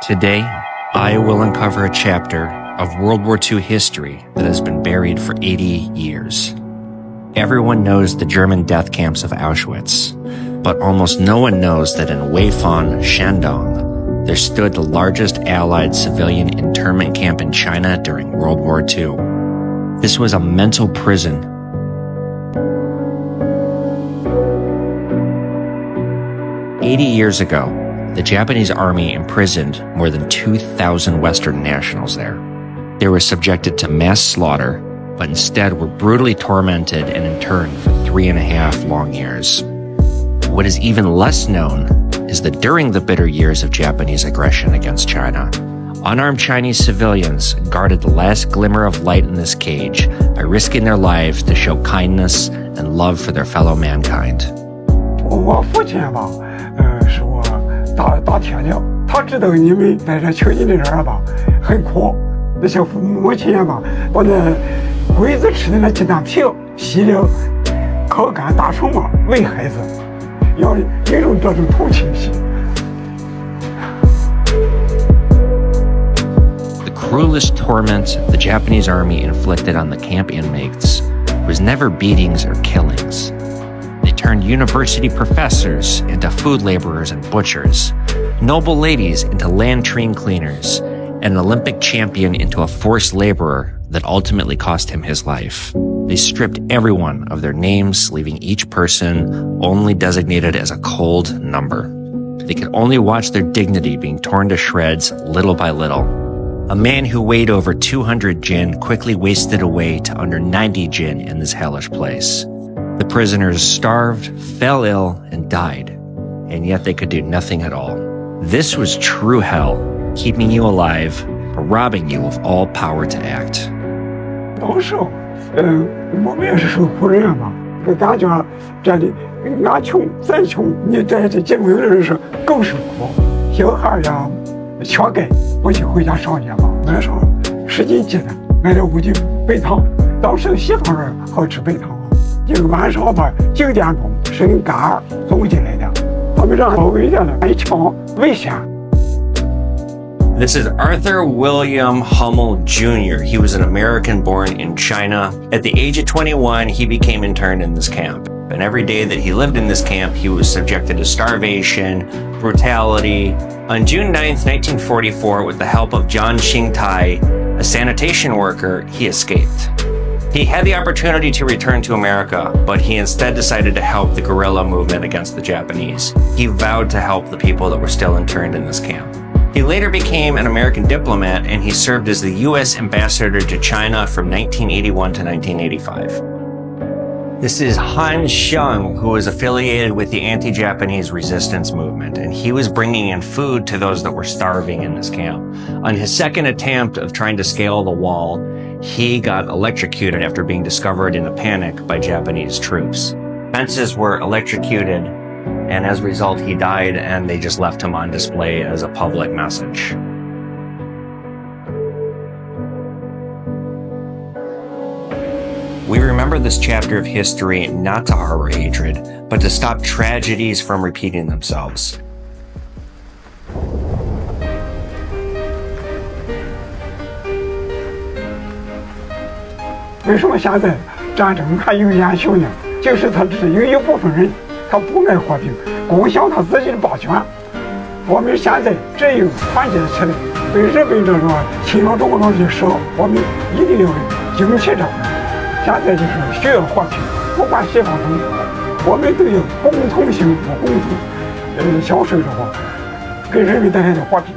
Today, I will uncover a chapter of World War II history that has been buried for 80 years. Everyone knows the German death camps of Auschwitz, but almost no one knows that in Weifan, Shandong, there stood the largest Allied civilian internment camp in China during World War II. This was a mental prison. "80 years ago, the Japanese army imprisoned more than 2,000 Western nationals there. They were subjected to mass slaughter, but instead were brutally tormented and interned for 3.5 long years. What is even less known is that during the bitter years of Japanese aggression against China, unarmed Chinese civilians guarded the last glimmer of light in this cage by risking their lives to show kindness and love for their fellow mankind." 我父亲吧，是我打铁的，他知道你们在这囚禁的人吧很苦，那些母亲吧把那鬼子吃的那鸡蛋皮洗了烤干打成嘛喂孩子，要引入这种同情心。The cruelest torment the Japanese army inflicted on the camp inmates was never beatings or killings. They turned university professors into food laborers and butchers, noble ladies into latrine cleaners, and an Olympic champion into a forced laborer that ultimately cost him his life. They stripped everyone of their names, leaving each person only designated as a cold number. They could only watch their dignity being torn to shreds little by little. A man who weighed over 200 jin quickly wasted away to under 90 jin in this hellish place. The prisoners starved, fell ill, and died, and yet they could do nothing at all. This was true hell, keeping you alive, but robbing you of all power to act. 当时，我们也是受苦人嘛，感觉这里俺穷咱穷，你这结婚的人是更受苦。小孩呀，缺钙，不去回家上学嘛，买上10斤鸡蛋，买了5斤白糖。当时西方人好吃白糖。这个晚上吧9点钟是跟干儿走进来的，他们让我围着呢，一枪围下。This is Arthur William Hummel Jr. He was an American born in China. At the age of 21, he became interned in this camp. And every day that he lived in this camp, he was subjected to starvation, brutality. On June 9th, 1944, with the help of John Xingtai, a sanitation worker, he escaped. He had the opportunity to return to America, but he instead decided to help the guerrilla movement against the Japanese. He vowed to help the people that were still interned in this camp. He later became an American diplomat, and he served as the U.S. ambassador to China from 1981 to 1985. This is Han Xiang, who was affiliated with the anti-Japanese resistance movement, and he was bringing in food to those that were starving in this camp. On his second attempt of trying to scale the wall, he got electrocuted after being discovered in a panic by Japanese troops. Fences were electrocuted, and as a result, he died, and they just left him on display as a public message. We remember this chapter of history not to harbor hatred, but to stop tragedies from repeating themselves. 为什么现在战争还有延续呢？就是他只有一部分人，他不爱和平，共享他自己的霸权。我们现在只有团结起来，对日本这种侵扰中国东西时，我们一定要惊起这个。现在就是需要和平，不管西方中国，我们都要共同幸福，共同享受这个给人民带来的和平。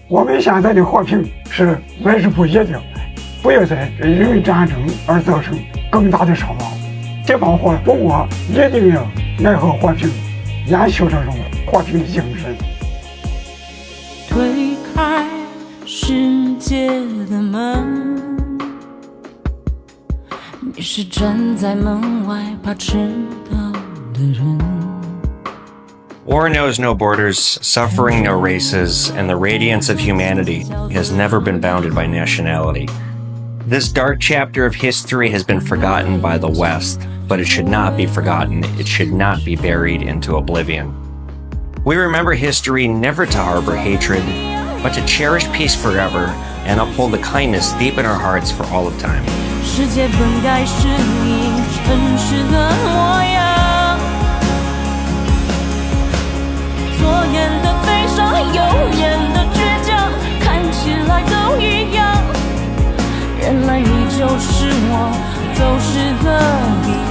我们现在的和平是来之不易的，不要再因为战争而造成更大的伤亡。这帮和中国一定要爱好和平，延续这种和平的精神。推开世界的门，你是站在门外怕迟到的人。War knows no borders, suffering no races, and the radiance of humanity has never been bounded by nationality. This dark chapter of history has been forgotten by the West, but it should not be forgotten. It should not be buried into oblivion. We remember history never to harbor hatred, but to cherish peace forever and uphold the kindness deep in our hearts for all of time. 世界本该是你真实的模样，左眼的悲伤，右眼的倔强，看起来都一样。原来你就是我走失的理由。